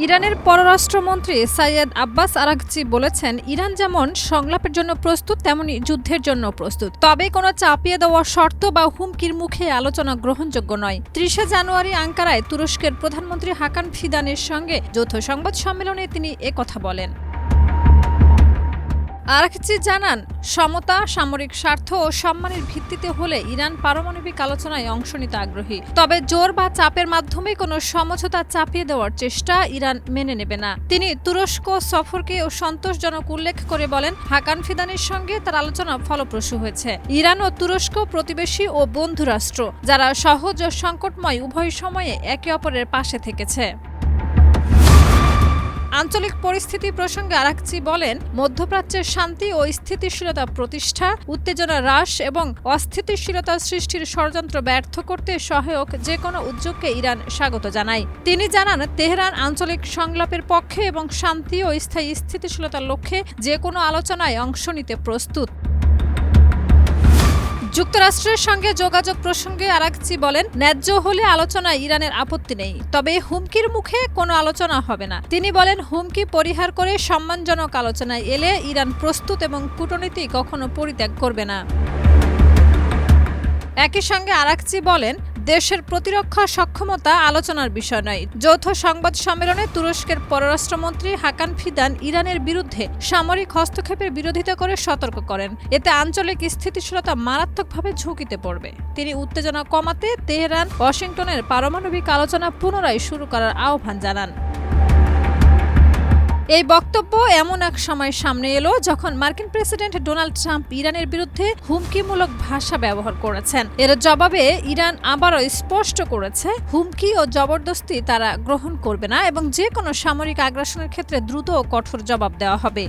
ইরানের পররাষ্ট্রমন্ত্রী সাইয়েদ আব্বাস আরাগচি বলেছেন, ইরান যেমন সংলাপের জন্য প্রস্তুত তেমনি যুদ্ধের জন্য প্রস্তুত, তবে কোনো চাপিয়ে দেওয়া শর্ত বা হুমকির মুখে আলোচনা গ্রহণযোগ্য নয়। ৩০ জানুয়ারি আঙ্কারায় তুরস্কের প্রধানমন্ত্রী হাকান ফিদানের সঙ্গে যৌথ সংবাদ সম্মেলনে তিনি একথা বলেন। আরাগচি জানান, সমতা, সামরিক স্বার্থ ও সম্মানের ভিত্তিতে হলে ইরান পারমাণবিক আলোচনায় অংশ নিতে আগ্রহী, তবে জোর বা চাপের মাধ্যমে কোনো সমঝোতা চাপিয়ে দেওয়ার চেষ্টা ইরান মেনে নেবে না। তিনি তুরস্ক সফরকে সন্তোষজনক উল্লেখ করে বলেন, হাকান ফিদানের সঙ্গে তার আলোচনা ফলপ্রসূ হয়েছে। ইরান ও তুরস্ক প্রতিবেশী ও বন্ধু রাষ্ট্র, যারা সহজ ও সংকটময় উভয় সময়ে একে অপরের পাশে থেকেছে। আঞ্চলিক পরিস্থিতি প্রসঙ্গে আরাগচি বলেন, মধ্যপ্রাচ্যের শান্তি ও স্থিতিশীলতা প্রতিষ্ঠা, উত্তেজনা হ্রাস এবং অস্থিতিশীলতা সৃষ্টির ষড়যন্ত্র ব্যর্থ করতে সহায়ক যে কোনো উদ্যোগকে ইরান স্বাগত জানায়। তিনি জানান, তেহরান আঞ্চলিক সংলাপের পক্ষে এবং শান্তি ও স্থায়ী স্থিতিশীলতার লক্ষ্যে যে কোনো আলোচনায় অংশ নিতে প্রস্তুত। যুক্তরাষ্ট্রের সঙ্গে যোগাযোগ প্রসঙ্গে আরাগচি বলেন, ন্যায্য হলে আলোচনায় ইরানের আপত্তি নেই, তবে হুমকির মুখে কোনো আলোচনা হবে না। তিনি বলেন, হুমকি পরিহার করে সম্মানজনক আলোচনায় এলে ইরান প্রস্তুত এবং কূটনীতি কখনো পরিত্যাগ করবে না। একই সঙ্গে আরাগচি বলেন, দেশের প্রতিরক্ষা সক্ষমতা আলোচনার বিষয় নয়। যৌথ সংবাদ সম্মেলনে তুরস্কের পররাষ্ট্রমন্ত্রী হাকান ফিদান ইরানের বিরুদ্ধে সামরিক হস্তক্ষেপের বিরোধিতা করে সতর্ক করেন, এতে আঞ্চলিক স্থিতিশীলতা মারাত্মকভাবে ঝুঁকিতে পড়বে। তিনি উত্তেজনা কমাতে তেহরান ওয়াশিংটনের পারমাণবিক আলোচনা পুনরায় শুরু করার আহ্বান জানান। এই বক্তব্য এমন এক সময় সামনে এলো যখন মার্কিন প্রেসিডেন্ট ডোনাল্ড ট্রাম্প ইরানের বিরুদ্ধে হুমকিমূলক ভাষা ব্যবহার করেছেন। এর জবাবে ইরান আবারও স্পষ্ট করেছে, হুমকি ও জবরদস্তি তারা গ্রহণ করবে না এবং যে কোনো সামরিক আগ্রাসনের ক্ষেত্রে দ্রুত ও কঠোর জবাব দেওয়া হবে।